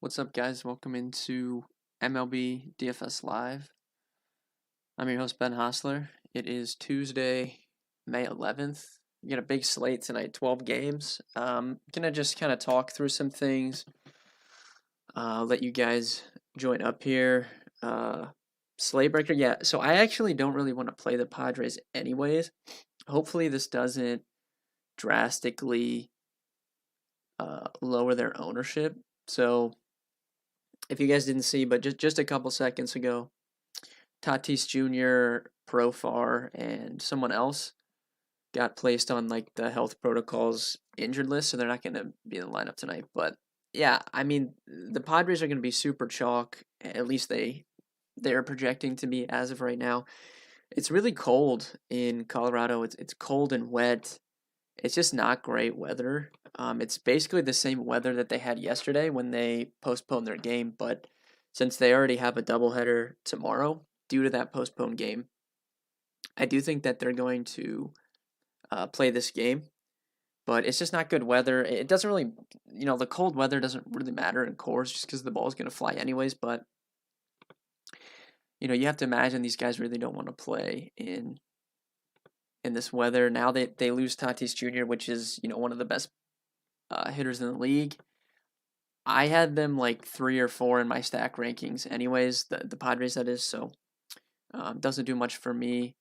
What's up, guys? Welcome into MLB DFS Live. I'm your host, Ben Hostler. It is Tuesday, May 11th. We got a big slate tonight, 12 games. Gonna just kind of talk through some things, let you guys join up here. Slate breaker, yeah. So I actually don't really want to play the Padres anyways. Hopefully, this doesn't drastically lower their ownership. So if you guys didn't see, but just a couple seconds ago, Tatis Jr., Profar, and someone else got placed on like the health protocols injured list, so they're not going to be in the lineup tonight. But yeah, I mean, the Padres are going to be super chalk. At least they're projecting to be as of right now. It's really cold in Colorado. It's cold and wet. It's just not great weather. It's basically the same weather that they had yesterday when they postponed their game, but since they already have a doubleheader tomorrow due to that postponed game, I do think that they're going to play this game. But it's just not good weather. It doesn't really, the cold weather doesn't really matter in Coors just because the ball is going to fly anyways. But you have to imagine these guys really don't want to play in this weather. Now they lose Tatis Jr., which is one of the best hitters in the league. I had them like 3 or 4 in my stack rankings, anyways. The Padres, that is. So doesn't do much for me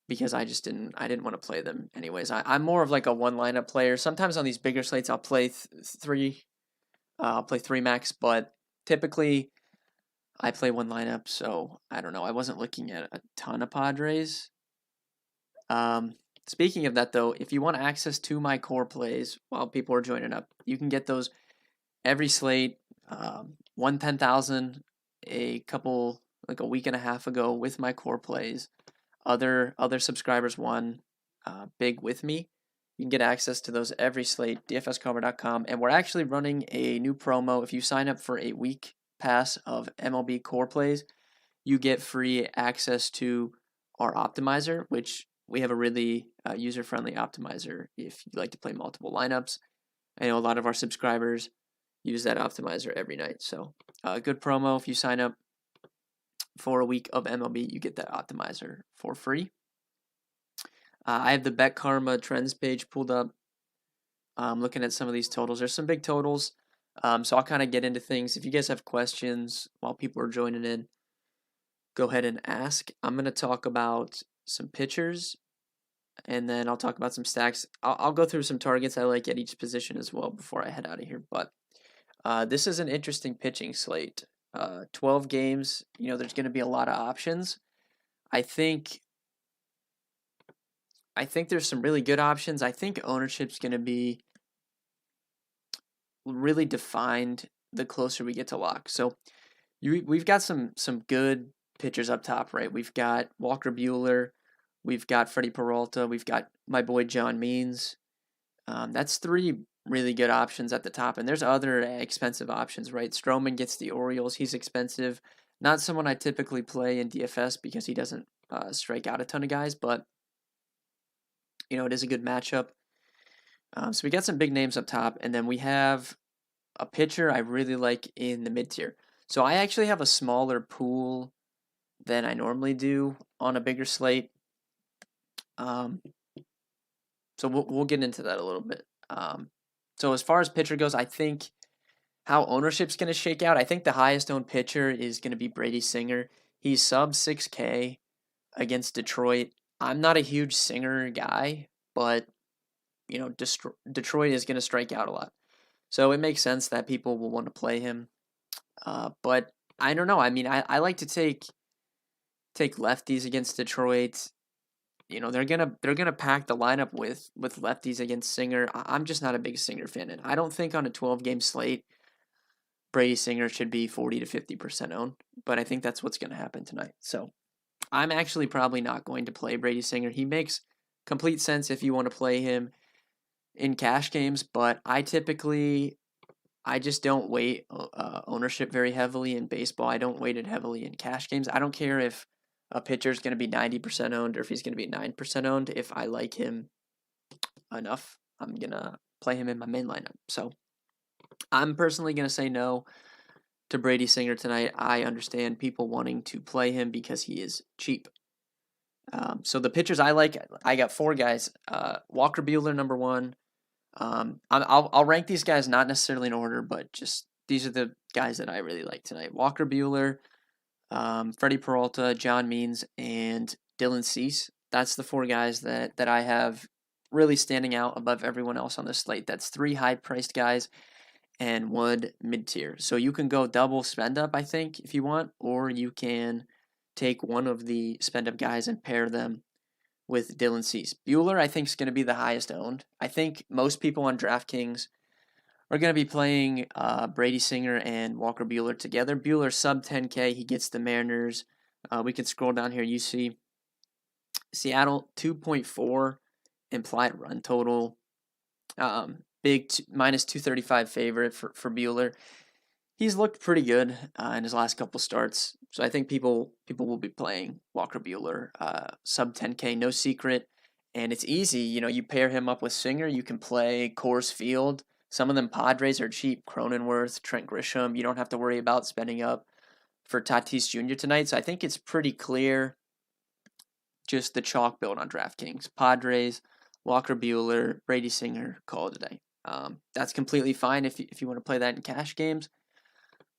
because I didn't want to play them anyways. I'm more of like a one lineup player. Sometimes on these bigger slates I'll play three. I'll play 3 max, but typically I play one lineup. So I don't know. I wasn't looking at a ton of Padres. Speaking of that, though, if you want access to my core plays while people are joining up, you can get those every slate. Won 10,000 like a week and a half ago with my core plays. Other subscribers won big with me. You can get access to those every slate, dfscover.com. And we're actually running a new promo. If you sign up for a week pass of MLB core plays, you get free access to our optimizer, which we have a really user-friendly optimizer if you like to play multiple lineups. I know a lot of our subscribers use that optimizer every night. So good promo. If you sign up for a week of MLB, you get that optimizer for free. I have the Bet Karma trends page pulled up. Looking at some of these totals. There's some big totals. So I'll kind of get into things. If you guys have questions while people are joining in, go ahead and ask. I'm going to talk about some pitchers, and then I'll talk about some stacks. I'll go through some targets I like at each position as well before I head out of here. But this is an interesting pitching slate. 12 games, there's going to be a lot of options. I think there's some really good options. I think ownership's going to be really defined the closer we get to lock. So we've got some good pitchers up top, right? We've got Walker Buehler, we've got Freddie Peralta, we've got my boy John Means. That's 3 really good options at the top, and there's other expensive options, right? Stroman gets the Orioles. He's expensive. Not someone I typically play in DFS because he doesn't strike out a ton of guys, but it is a good matchup. So we got some big names up top, and then we have a pitcher I really like in the mid tier. So I actually have a smaller pool than I normally do on a bigger slate. So we'll get into that a little bit. So as far as pitcher goes, I think how ownership's going to shake out. I think the highest owned pitcher is going to be Brady Singer. He's sub 6K against Detroit. I'm not a huge Singer guy, but Detroit is going to strike out a lot. So it makes sense that people will want to play him. But I don't know. I mean, I like to take lefties against Detroit. They're gonna pack the lineup with lefties against Singer. I'm just not a big Singer fan, and I don't think on a 12-game slate Brady Singer should be 40 to 50% owned. But I think that's what's gonna happen tonight. So I'm actually probably not going to play Brady Singer. He makes complete sense if you want to play him in cash games, but I just don't weight ownership very heavily in baseball. I don't weight it heavily in cash games. I don't care if a pitcher is going to be 90% owned or if he's going to be 9% owned. If I like him enough, I'm going to play him in my main lineup. So I'm personally going to say no to Brady Singer tonight. I understand people wanting to play him because he is cheap. So the pitchers I like, I got 4 guys. Walker Buehler, number 1. I'll rank these guys not necessarily in order, but just these are the guys that I really like tonight. Walker Buehler, Freddie Peralta, John Means, and Dylan Cease. That's the 4 guys that I have really standing out above everyone else on the slate. That's 3 high-priced guys and 1 mid-tier. So you can go double spend up, I think, if you want, or you can take one of the spend up guys and pair them with Dylan Cease. Bueller, I think, is going to be the highest owned. I think most people on DraftKings are going to be playing Brady Singer and Walker Buehler together. Bueller sub 10K. He gets the Mariners. We can scroll down here. You see Seattle 2.4 implied run total. Big minus 235 favorite for Bueller. He's looked pretty good in his last couple starts. So I think people will be playing Walker Buehler, sub 10K, no secret. And it's easy. You pair him up with Singer. You can play Coors Field. Some of them Padres are cheap. Cronenworth, Trent Grisham. You don't have to worry about spending up for Tatis Jr. tonight. So I think it's pretty clear just the chalk build on DraftKings. Padres, Walker Buehler, Brady Singer, call it a day. That's completely fine if you want to play that in cash games.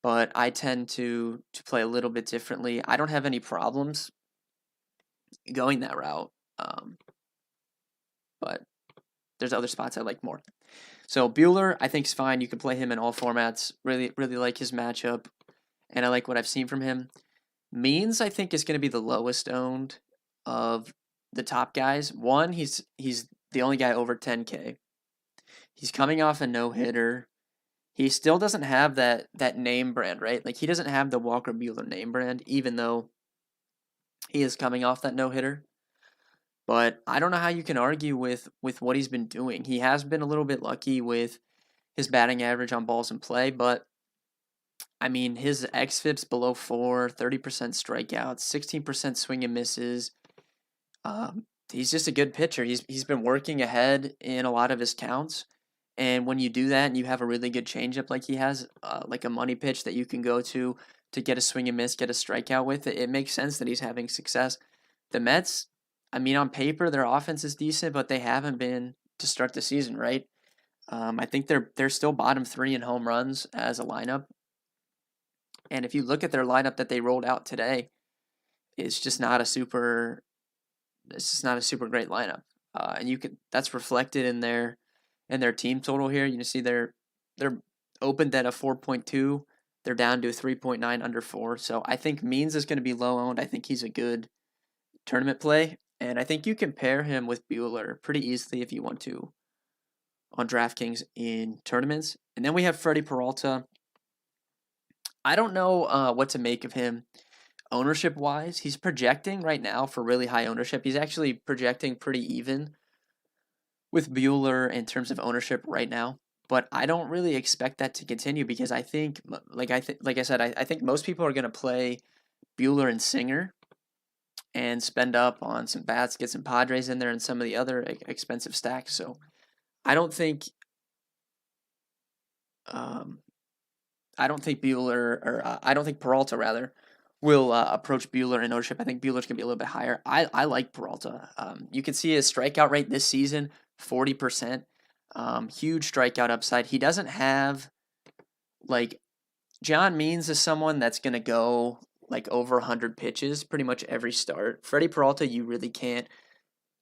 But I tend to play a little bit differently. I don't have any problems going that route. But there's other spots I like more. So Bueller, I think is fine. You can play him in all formats. Really, really like his matchup, and I like what I've seen from him. Means, I think, is going to be the lowest owned of the top guys. One, he's the only guy over 10K. He's coming off a no-hitter. He still doesn't have that name brand, right? Like, he doesn't have the Walker Buehler name brand, even though he is coming off that no-hitter. But I don't know how you can argue with what he's been doing. He has been a little bit lucky with his batting average on balls in play, but I mean, his xFIP's below 4, 30% strikeouts, 16% swing and misses. He's just a good pitcher. He's been working ahead in a lot of his counts. And when you do that and you have a really good changeup like he has, like a money pitch that you can go to get a swing and miss, get a strikeout with, it makes sense that he's having success. The Mets, I mean, on paper, their offense is decent, but they haven't been to start the season, right? I think they're still bottom 3 in home runs as a lineup. And if you look at their lineup that they rolled out today, it's just not a super great lineup. And that's reflected in their team total here. You see they're opened at a 4.2. They're down to a 3.9 under 4. So I think Means is going to be low owned. I think he's a good tournament play. And I think you can pair him with Bueller pretty easily if you want to on DraftKings in tournaments. And then we have Freddie Peralta. I don't know what to make of him ownership wise. He's projecting right now for really high ownership. He's actually projecting pretty even with Bueller in terms of ownership right now. But I don't really expect that to continue because I think, like I said, I think most people are going to play Bueller and Singer and spend up on some bats, get some Padres in there, and some of the other expensive stacks. So I don't think Bueller, or I don't think Peralta rather, will approach Bueller in ownership. I think Bueller's gonna be a little bit higher. I like Peralta. You can see his strikeout rate this season, 40%. Huge strikeout upside. He doesn't have, like, John Means is someone that's gonna go like over 100 pitches pretty much every start. Freddie Peralta, you really can't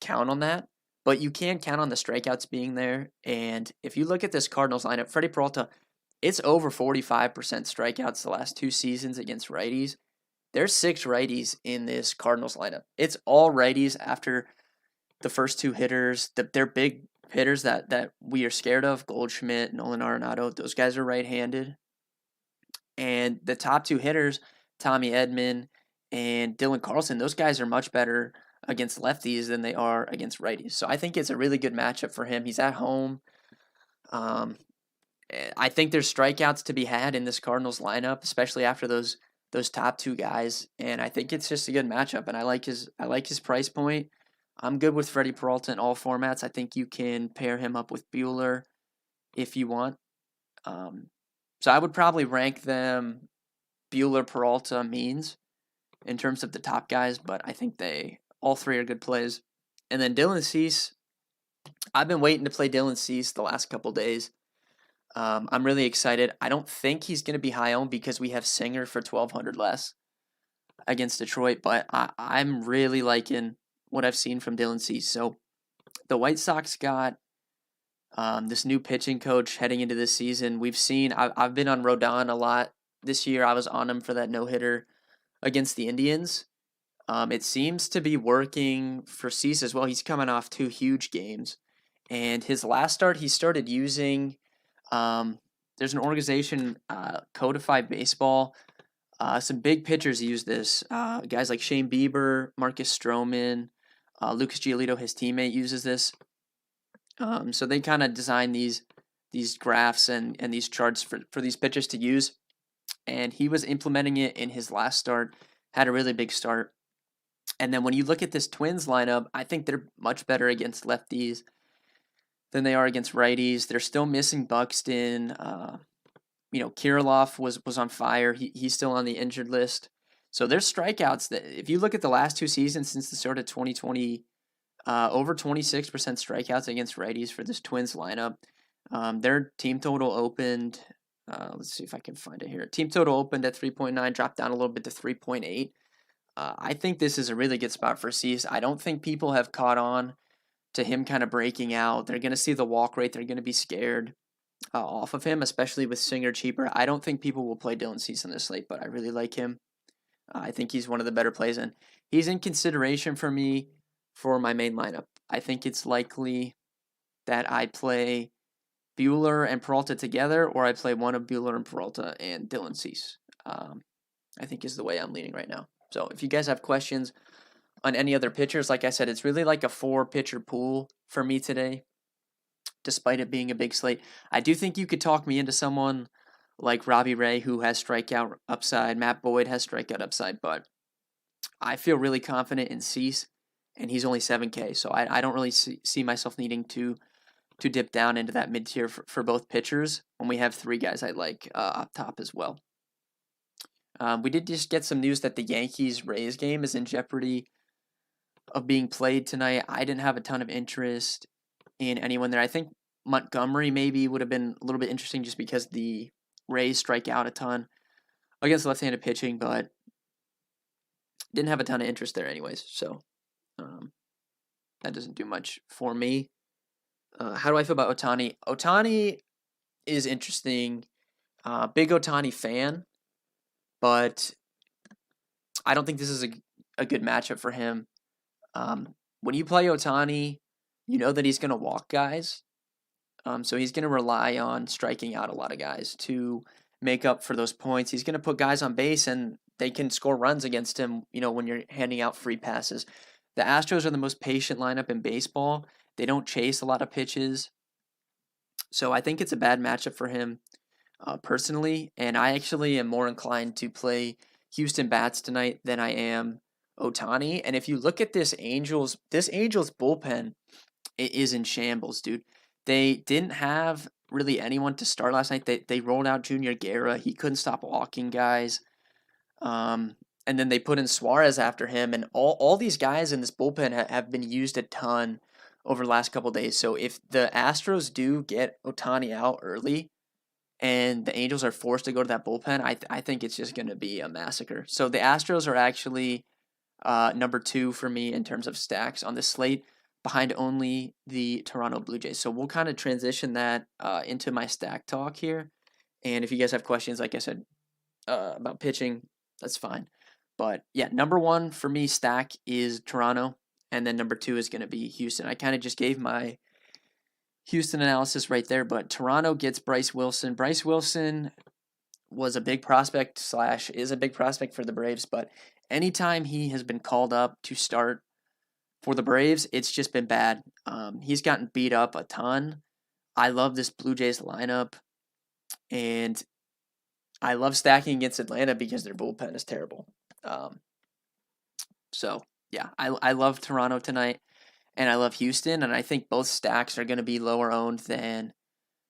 count on that, but you can count on the strikeouts being there. And if you look at this Cardinals lineup, Freddie Peralta, it's over 45% strikeouts the last 2 seasons against righties. There's 6 righties in this Cardinals lineup. It's all righties after the first 2 hitters. They're big hitters that we are scared of. Goldschmidt, Nolan Arenado, those guys are right-handed. And the top 2 hitters, Tommy Edman and Dylan Carlson, those guys are much better against lefties than they are against righties. So I think it's a really good matchup for him. He's at home. I think there's strikeouts to be had in this Cardinals lineup, especially after those top 2 guys. And I think it's just a good matchup. And I like his price point. I'm good with Freddie Peralta in all formats. I think you can pair him up with Bueller if you want. So I would probably rank them Bueller, Peralta, Means in terms of the top guys, but I think all three are good plays. And then Dylan Cease, I've been waiting to play Dylan Cease the last couple days. I'm really excited. I don't think he's going to be high owned because we have Singer for 1,200 less against Detroit, but I'm really liking what I've seen from Dylan Cease. So the White Sox got this new pitching coach heading into this season. I've been on Rodon a lot this year. I was on him for that no-hitter against the Indians. It seems to be working for Cease as well. He's coming off 2 huge games. And his last start, he started using, there's an organization, Codified Baseball. Some big pitchers use this. Guys like Shane Bieber, Marcus Stroman, Lucas Giolito, his teammate, uses this. So they kind of design these graphs and these charts for these pitchers to use. And he was implementing it in his last start, had a really big start. And then when you look at this Twins lineup, I think they're much better against lefties than they are against righties. They're still missing Buxton. Kirilloff was on fire. He's still on the injured list. So there's strikeouts that if you look at the last 2 seasons since the start of 2020, over 26% strikeouts against righties for this Twins lineup. Their team total opened, let's see if I can find it here. Team total opened at 3.9, dropped down a little bit to 3.8. I think this is a really good spot for Cease. I don't think people have caught on to him kind of breaking out. They're going to see the walk rate. They're going to be scared off of him, especially with Singer cheaper. I don't think people will play Dylan Cease on this slate, but I really like him. I think he's one of the better plays, and he's in consideration for me for my main lineup. I think it's likely that I play Bueller and Peralta together, or I play one of Bueller and Peralta and Dylan Cease. I think is the way I'm leaning right now. So if you guys have questions on any other pitchers, like I said, it's really like a 4-pitcher pool for me today, despite it being a big slate. I do think you could talk me into someone like Robbie Ray, who has strikeout upside. Matt Boyd has strikeout upside, but I feel really confident in Cease, and he's only 7K, so I don't really see myself needing to dip down into that mid-tier for both pitchers when we have 3 guys I like up top as well. We did just get some news that the Yankees-Rays game is in jeopardy of being played tonight. I didn't have a ton of interest in anyone there. I think Montgomery maybe would have been a little bit interesting just because the Rays strike out a ton against left-handed pitching, but didn't have a ton of interest there anyways, so that doesn't do much for me. How do I feel about Ohtani? Ohtani is interesting. Big Ohtani fan, but I don't think this is a good matchup for him. When you play Ohtani, you know that he's going to walk guys. So he's going to rely on striking out a lot of guys to make up for those points. He's going to put guys on base, and they can score runs against him, when you're handing out free passes. The Astros are the most patient lineup in baseball. They don't chase a lot of pitches. So I think it's a bad matchup for him personally, and I actually am more inclined to play Houston bats tonight than I am Ohtani. And if you look at this Angels bullpen, it is in shambles, dude. They didn't have really anyone to start last night. They rolled out Junior Guerra. He couldn't stop walking guys. And then they put in Suarez after him. And all these guys in this bullpen have been used a ton over the last couple of days. So if the Astros do get Ohtani out early and the Angels are forced to go to that bullpen, I think it's just going to be a massacre. So the Astros are actually number 2 for me in terms of stacks on the slate, behind only the Toronto Blue Jays. So we'll kind of transition that into my stack talk here. And if you guys have questions, like I said, about pitching, that's fine. But yeah, number 1 for me stack is Toronto, and then number 2 is going to be Houston. I kind of just gave my Houston analysis right there, but Toronto gets Bryce Wilson. Bryce Wilson was a big prospect / is a big prospect for the Braves, but anytime he has been called up to start for the Braves, it's just been bad. He's gotten beat up a ton. I love this Blue Jays lineup, and I love stacking against Atlanta because their bullpen is terrible. So yeah, I love Toronto tonight, and I love Houston, and I think both stacks are going to be lower owned than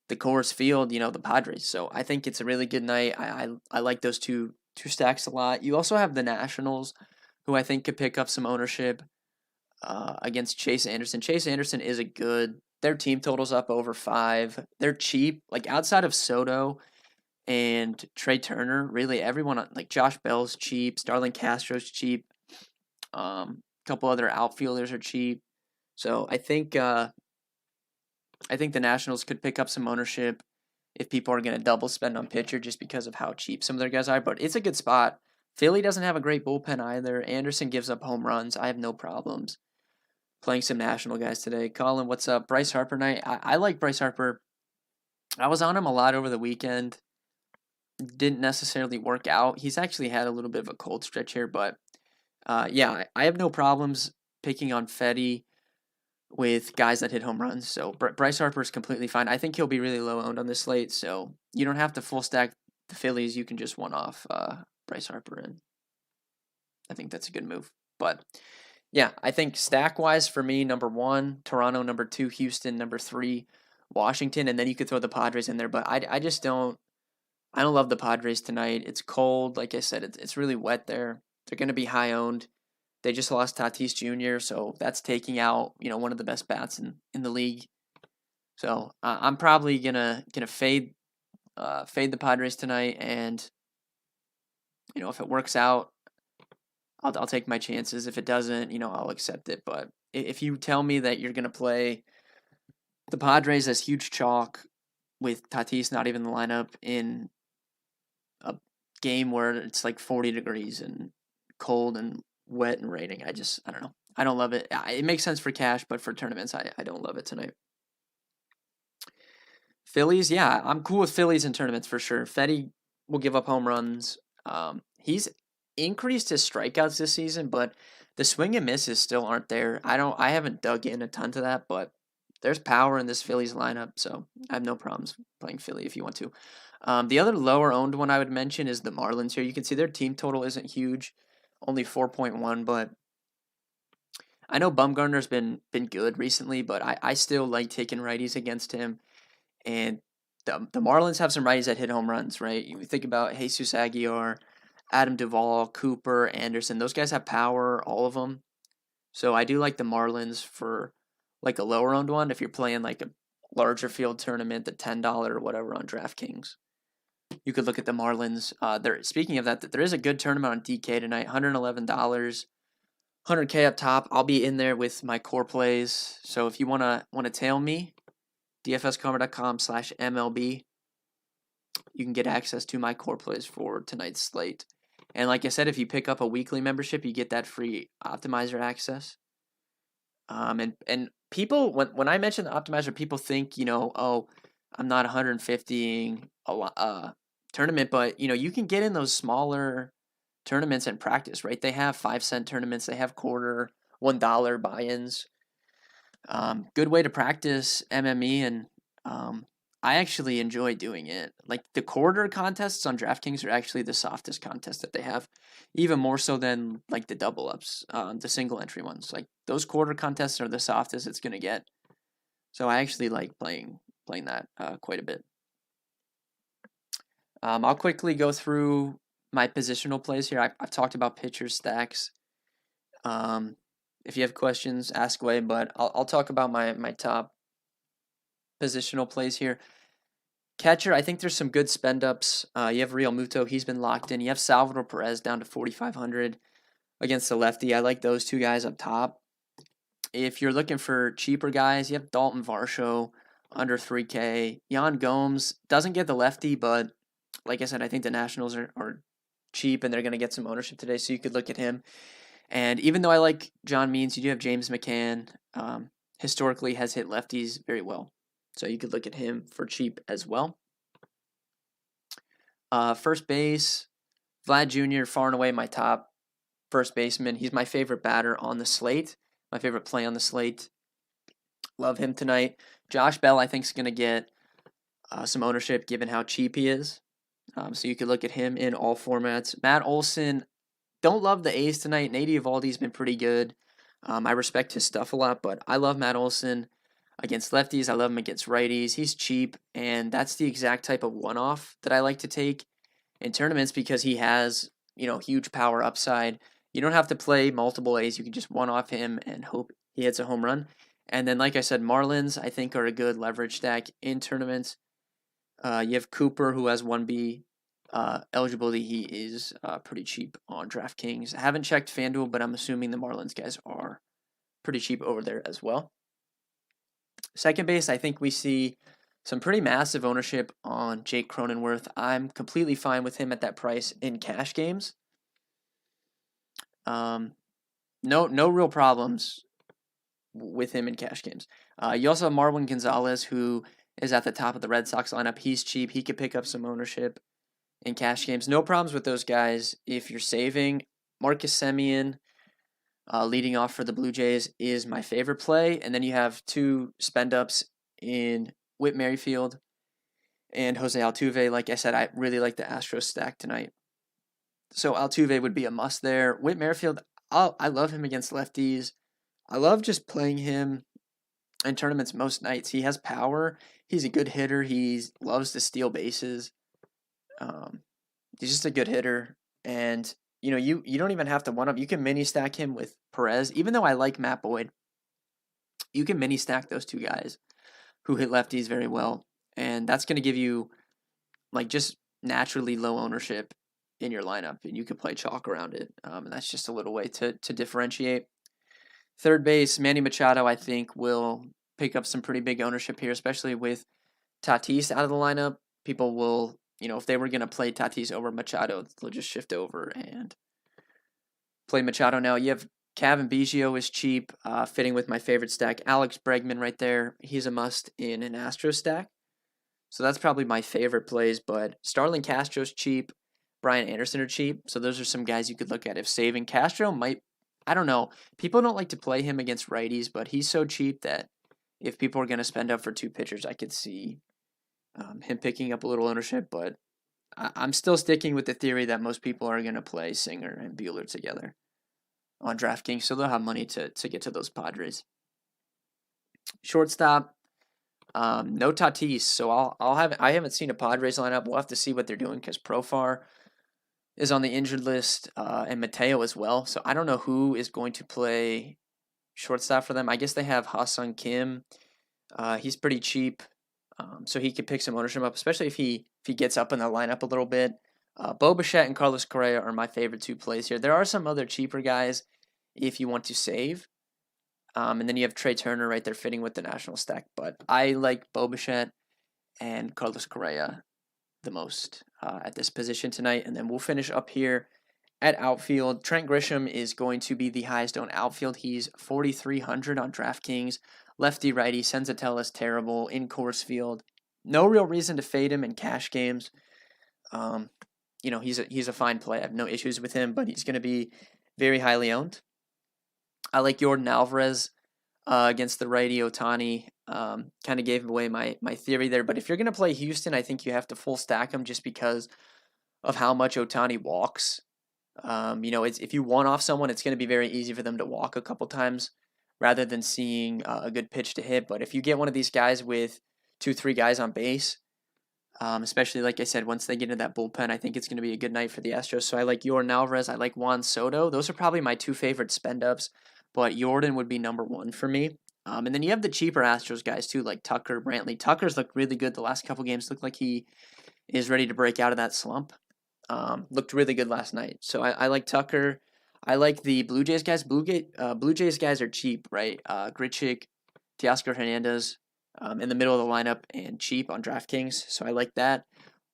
the Coors Field, the Padres. So I think it's a really good night. I like those two stacks a lot. You also have the Nationals, who I think could pick up some ownership against Chase Anderson. Chase Anderson is a good. Their team totals up over 5. They're cheap. Like outside of Soto and Trey Turner, really everyone like Josh Bell's cheap. Starlin Castro's cheap. A couple other outfielders are cheap. So I think the Nationals could pick up some ownership if people are going to double spend on pitcher just because of how cheap some of their guys are. But it's a good spot. Philly doesn't have a great bullpen either. Anderson gives up home runs. I have no problems playing some National guys today. Colin, what's up? Bryce Harper night. I like Bryce Harper. I was on him a lot over the weekend. Didn't necessarily work out. He's actually had a little bit of a cold stretch here, but yeah, I have no problems picking on Fetty with guys that hit home runs. So Bryce Harper is completely fine. I think he'll be really low owned on this slate, so you don't have to full stack the Phillies. You can just one off Bryce Harper, and I think that's a good move. But yeah, I think stack wise for me, number 1, Toronto, number 2, Houston, number 3, Washington, and then you could throw the Padres in there. But I just don't. I don't love the Padres tonight. It's cold. Like I said, it's really wet there. They're going to be high owned. They just lost Tatis Jr., so that's taking out one of the best bats in the league. So I'm probably gonna fade the Padres tonight, and if it works out, I'll take my chances. If it doesn't, I'll accept it. But if you tell me that you're gonna play the Padres as huge chalk with Tatis not even in the lineup in a game where it's like 40 degrees and cold and wet and raining, I don't know. I don't love it. It makes sense for cash, but for tournaments, I don't love it tonight. Phillies, yeah, I'm cool with Phillies in tournaments for sure. Fetty will give up home runs. He's increased his strikeouts this season, but the swing and misses still aren't there. I haven't dug in a ton to that, but there's power in this Phillies lineup, so I have no problems playing Philly if you want to. The other lower owned one I would mention is the Marlins here. You can see their team total isn't huge, only 4.1, but I know Bumgarner's been good recently, but I still like taking righties against him. And the Marlins have some righties that hit home runs, right? You think about Jesus Aguilar, Adam Duvall, Cooper, Anderson. Those guys have power, all of them. So I do like the Marlins for like a lower owned one if you're playing like a larger field tournament, the $10 or whatever on DraftKings. You could look at the Marlins. Speaking of that, there is a good tournament on DK tonight, $111, 100K up top. I'll be in there with my core plays. So if you wanna tail me, dfskarma.com/MLB, you can get access to my core plays for tonight's slate. And like I said, if you pick up a weekly membership, you get that free optimizer access. And people, when I mention the optimizer, people think, oh, I'm not 150ing a tournament, but you can get in those smaller tournaments and practice, right? They have 5-cent tournaments, they have quarter, $1 buy-ins. Good way to practice MME, and I actually enjoy doing it. Like the quarter contests on DraftKings are actually the softest contest that they have, even more so than like the double ups, the single entry ones. Like those quarter contests are the softest it's gonna get. So I actually like playing that quite a bit. I'll quickly go through my positional plays here. I've talked about pitcher stacks. If you have questions, ask away, but I'll talk about my top positional plays here. Catcher, I think there's some good spend ups. You have Real Muto, he's been locked in. You have Salvador Perez down to 4,500 against the lefty. I like those two guys up top. If you're looking for cheaper guys, you have Dalton Varsho under 3K. Yan Gomes doesn't get the lefty, but like I said, I think the Nationals are cheap and they're going to get some ownership today, so you could look at him. And even though I like John Means, you do have James McCann. Historically has hit lefties very well. So you could look at him for cheap as well. First base, Vlad Jr., far and away my top first baseman. He's my favorite batter on the slate, my favorite play on the slate. Love him tonight. Josh Bell, I think, is going to get some ownership given how cheap he is. So you could look at him in all formats. Matt Olson, don't love the A's tonight. Nady Eovaldi's been pretty good. I respect his stuff a lot, but I love Matt Olson. against lefties. I love him against righties. He's cheap, and that's the exact type of one-off that I like to take in tournaments because he has, huge power upside. You don't have to play multiple A's. You can just one-off him and hope he hits a home run. And then, like I said, Marlins, I think, are a good leverage stack in tournaments. You have Cooper, who has 1B eligibility. He is pretty cheap on DraftKings. I haven't checked FanDuel, but I'm assuming the Marlins guys are pretty cheap over there as well. Second base, I think we see some pretty massive ownership on Jake Cronenworth. I'm completely fine with him at that price in cash games. No real problems with him in cash games. You also have Marwin Gonzalez, who is at the top of the Red Sox lineup. He's cheap. He could pick up some ownership in cash games. No problems with those guys if you're saving. Marcus Semien, leading off for the Blue Jays, is my favorite play. And then you have two spend-ups in Whit Merrifield and Jose Altuve. Like I said, I really like the Astros stack tonight. So Altuve would be a must there. Whit Merrifield, I love him against lefties. I love just playing him in tournaments most nights. He has power. He's a good hitter. He loves to steal bases. He's just a good hitter. And, you don't even have to one-up. You can mini stack him with Perez. Even though I like Matt Boyd, you can mini stack those two guys who hit lefties very well. And that's going to give you, just naturally low ownership in your lineup. And you can play chalk around it. And that's just a little way to differentiate. Third base, Manny Machado, I think, will pick up some pretty big ownership here, especially with Tatis out of the lineup. People will, if they were going to play Tatis over Machado, they'll just shift over and play Machado now. You have Kevin Biggio is cheap, fitting with my favorite stack. Alex Bregman right there. He's a must in an Astros stack. So that's probably my favorite plays, but Starlin Castro's cheap. Brian Anderson are cheap. So those are some guys you could look at if saving. Castro might, I don't know. People don't like to play him against righties, but he's so cheap that if people are going to spend up for two pitchers, I could see him picking up a little ownership. But I'm still sticking with the theory that most people are going to play Singer and Buehler together on DraftKings, so they'll have money to get to those Padres. Shortstop, no Tatis, so I haven't seen a Padres lineup. We'll have to see what they're doing because Profar is on the injured list, and Mateo as well. So I don't know who is going to play shortstop for them. I guess they have Ha-Seong Kim. He's pretty cheap, so he could pick some ownership up, especially if he gets up in the lineup a little bit. Bo Bichette and Carlos Correa are my favorite two plays here. There are some other cheaper guys if you want to save. And then you have Trey Turner right there fitting with the national stack. But I like Bo Bichette and Carlos Correa the most at this position tonight. And then we'll finish up here at outfield. Trent Grisham is going to be the highest owned outfield. He's 4,300 on DraftKings. Lefty righty. Senzatella is terrible in Coors Field. No real reason to fade him in cash games. He's a fine play. I have no issues with him, but he's going to be very highly owned. I like Jordan Alvarez against the righty Ohtani. Kind of gave away my theory there, but if you're going to play Houston, I think you have to full stack him just because of how much Ohtani walks. If you one off someone, it's going to be very easy for them to walk a couple times rather than seeing a good pitch to hit. But if you get one of these guys with 2-3 guys on base, especially like I said, once they get into that bullpen, I think it's going to be a good night for the Astros. So I like Jordan Alvarez. I like Juan Soto. Those are probably my two favorite spend ups, but Jordan would be number one for me. And then you have the cheaper Astros guys too, like Tucker, Brantley. Tucker's looked really good the last couple games. Looked like he is ready to break out of that slump. Looked really good last night. So I like Tucker. I like the Blue Jays guys. Blue Jays guys are cheap, right? Grichuk, Teoscar Hernandez in the middle of the lineup and cheap on DraftKings. So I like that.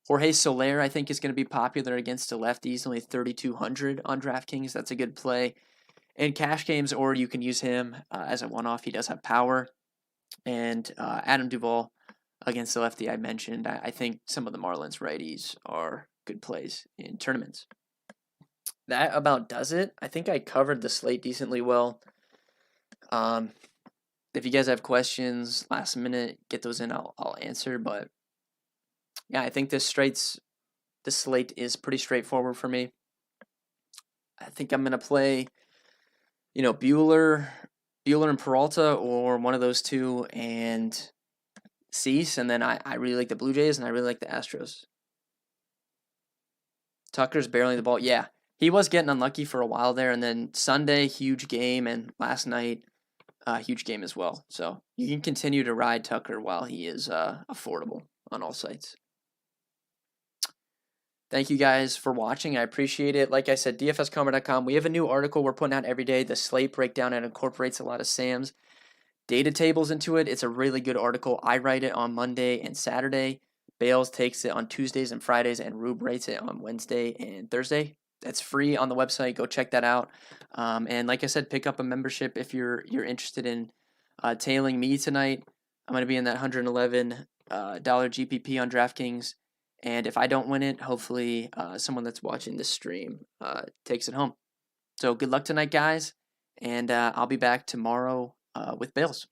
Jorge Soler, I think, is going to be popular against the lefties. Only 3,200 on DraftKings. That's a good play in cash games, or you can use him as a one-off. He does have power. And Adam Duvall against the lefty I mentioned. I think some of the Marlins righties are good plays in tournaments. That about does it. I think I covered the slate decently well. If you guys have questions last minute, get those in. I'll answer. But yeah, I think this slate is pretty straightforward for me. I think I'm gonna play, Buehler Bueller and Peralta, or one of those two, and Cease. And then I really like the Blue Jays, and I really like the Astros. Tucker's barreling the ball. Yeah, he was getting unlucky for a while there, and then Sunday, huge game, and last night, huge game as well. So you can continue to ride Tucker while he is affordable on all sites. Thank you guys for watching. I appreciate it. Like I said, dfscomer.com. We have a new article we're putting out every day, the slate breakdown. It incorporates a lot of Sam's data tables into it. It's a really good article. I write it on Monday and Saturday. Bales takes it on Tuesdays and Fridays, and Rube writes it on Wednesday and Thursday. That's free on the website. Go check that out. And like I said, pick up a membership if you're interested in tailing me tonight. I'm going to be in that $111 GPP on DraftKings. And if I don't win it, hopefully someone that's watching this stream takes it home. So good luck tonight, guys. And I'll be back tomorrow with Bales.